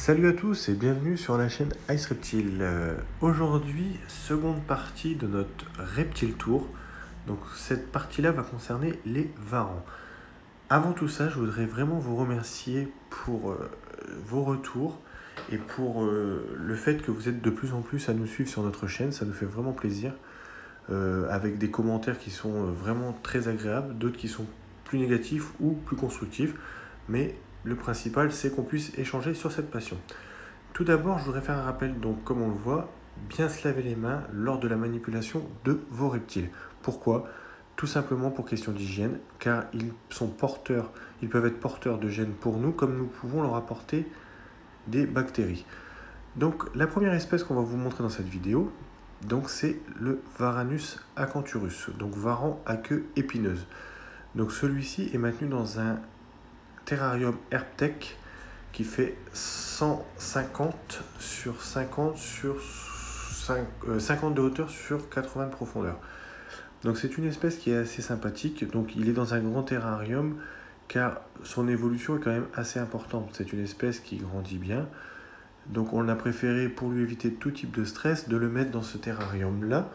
Salut à tous et bienvenue sur la chaîne Ice Reptile. Aujourd'hui, seconde partie de notre Reptile Tour. Donc cette partie-là va concerner les varans. Avant tout ça, je voudrais vraiment vous remercier pour vos retours et pour le fait que vous êtes de plus en plus à nous suivre sur notre chaîne. Ça nous fait vraiment plaisir. Avec des commentaires qui sont vraiment très agréables, d'autres qui sont plus négatifs ou plus constructifs. Mais le principal, c'est qu'on puisse échanger sur cette passion. Tout d'abord, je voudrais faire un rappel, donc comme on le voit, bien se laver les mains lors de la manipulation de vos reptiles. Pourquoi ? Tout simplement pour question d'hygiène, car ils peuvent être porteurs de gènes pour nous, comme nous pouvons leur apporter des bactéries. Donc la première espèce qu'on va vous montrer dans cette vidéo, donc c'est le Varanus acanthurus, donc varan à queue épineuse. Donc celui-ci est maintenu dans un terrarium Herptech qui fait 150 sur 50 sur 50 de hauteur sur 80 de profondeur. Donc c'est une espèce qui est assez sympathique. Donc il est dans un grand terrarium car son évolution est quand même assez importante. C'est une espèce qui grandit bien. Donc on a préféré, pour lui éviter tout type de stress, de le mettre dans ce terrarium là.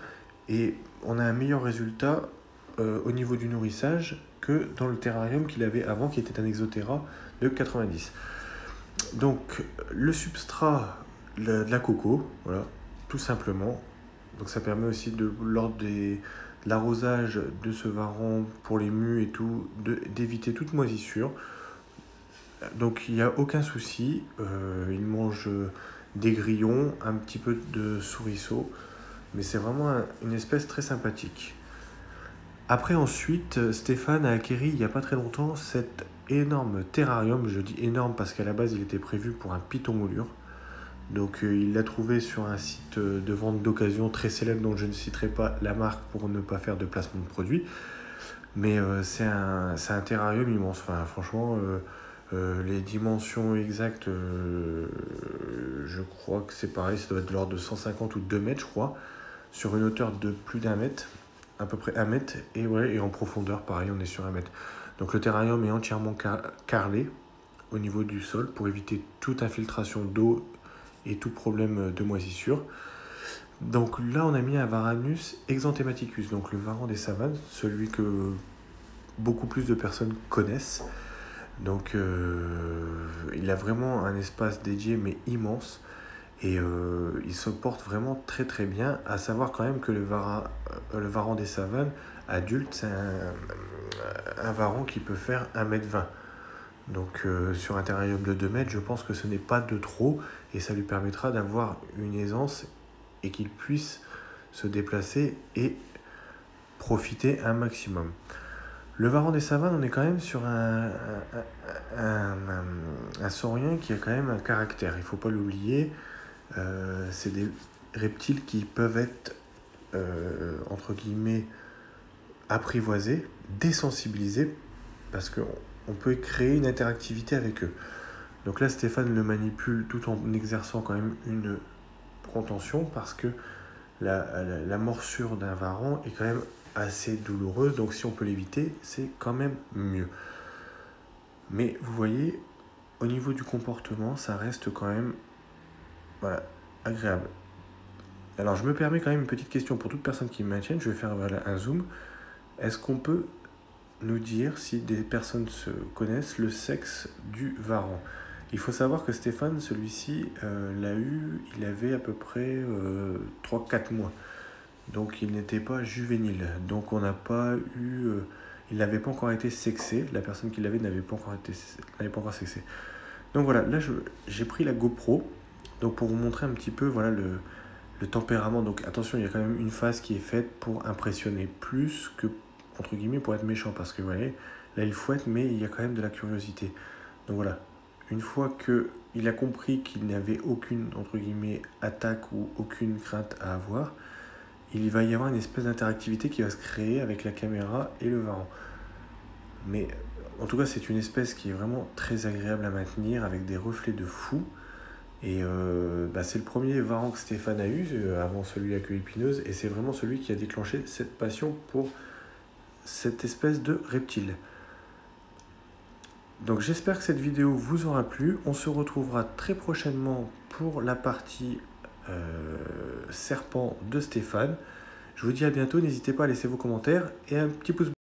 Et on a un meilleur résultat au niveau du nourrissage que dans le terrarium qu'il avait avant, qui était un Exoterra de 90. Donc le substrat de la coco, voilà, tout simplement. Donc ça permet aussi lors de l'arrosage de ce varan pour les mues et tout, d'éviter toute moisissure. Donc il n'y a aucun souci, il mange des grillons, un petit peu de souriceaux, mais c'est vraiment une espèce très sympathique. Après ensuite, Stéphane a acquéri il n'y a pas très longtemps cet énorme terrarium. Je dis énorme parce qu'à la base il était prévu pour un python moulure. Donc il l'a trouvé sur un site de vente d'occasion très célèbre dont je ne citerai pas la marque pour ne pas faire de placement de produit. Mais c'est un terrarium immense. Enfin, franchement, les dimensions exactes, je crois que c'est pareil, ça doit être de l'ordre de 150 ou 2 mètres, je crois, sur une hauteur de plus d'1 mètre. À peu près 1 mètre, et en profondeur, pareil, on est sur 1 mètre. Donc le terrarium est entièrement carrelé au niveau du sol pour éviter toute infiltration d'eau et tout problème de moisissure. Donc là, on a mis un Varanus exanthematicus, donc le varan des savanes, celui que beaucoup plus de personnes connaissent. Donc il a vraiment un espace dédié, mais immense. Et il se porte vraiment très très bien, à savoir quand même que le varan des savanes adulte, c'est un varan qui peut faire 1,20 m. Donc sur un terrarium de 2 mètres, je pense que ce n'est pas de trop, et ça lui permettra d'avoir une aisance et qu'il puisse se déplacer et profiter un maximum. Le varan des savanes, on est quand même sur un saurien qui a quand même un caractère, il ne faut pas l'oublier. C'est des reptiles qui peuvent être entre guillemets apprivoisés, désensibilisés, parce qu'on peut créer une interactivité avec eux. Donc là, Stéphane le manipule tout en exerçant quand même une contention, parce que la morsure d'un varan est quand même assez douloureuse, donc si on peut l'éviter, c'est quand même mieux. Mais vous voyez, au niveau du comportement, ça reste quand même, voilà, agréable. Alors je me permets quand même une petite question pour toute personne qui me maintienne. Je vais faire un zoom. Est-ce qu'on peut nous dire si des personnes se connaissent le sexe du varan? Il faut savoir que Stéphane, celui-ci, l'a eu, il avait à peu près 3-4 mois. Donc il n'était pas juvénile. Donc on n'a pas eu... il n'avait pas encore été sexé. La personne qui l'avait n'avait pas encore sexé. Donc voilà, là j'ai pris la GoPro. Donc pour vous montrer un petit peu, voilà, le tempérament. Donc attention, il y a quand même une phase qui est faite pour impressionner plus que, entre guillemets, pour être méchant. Parce que vous voyez, là il fouette, mais il y a quand même de la curiosité. Donc voilà, une fois qu'il a compris qu'il n'avait aucune, entre guillemets, attaque ou aucune crainte à avoir, il va y avoir une espèce d'interactivité qui va se créer avec la caméra et le varan. Mais en tout cas, c'est une espèce qui est vraiment très agréable à maintenir, avec des reflets de fou. Et c'est le premier varan que Stéphane a eu, avant celui à queue épineuse, et c'est vraiment celui qui a déclenché cette passion pour cette espèce de reptile. Donc j'espère que cette vidéo vous aura plu. On se retrouvera très prochainement pour la partie serpent de Stéphane. Je vous dis à bientôt, n'hésitez pas à laisser vos commentaires et un petit pouce bleu.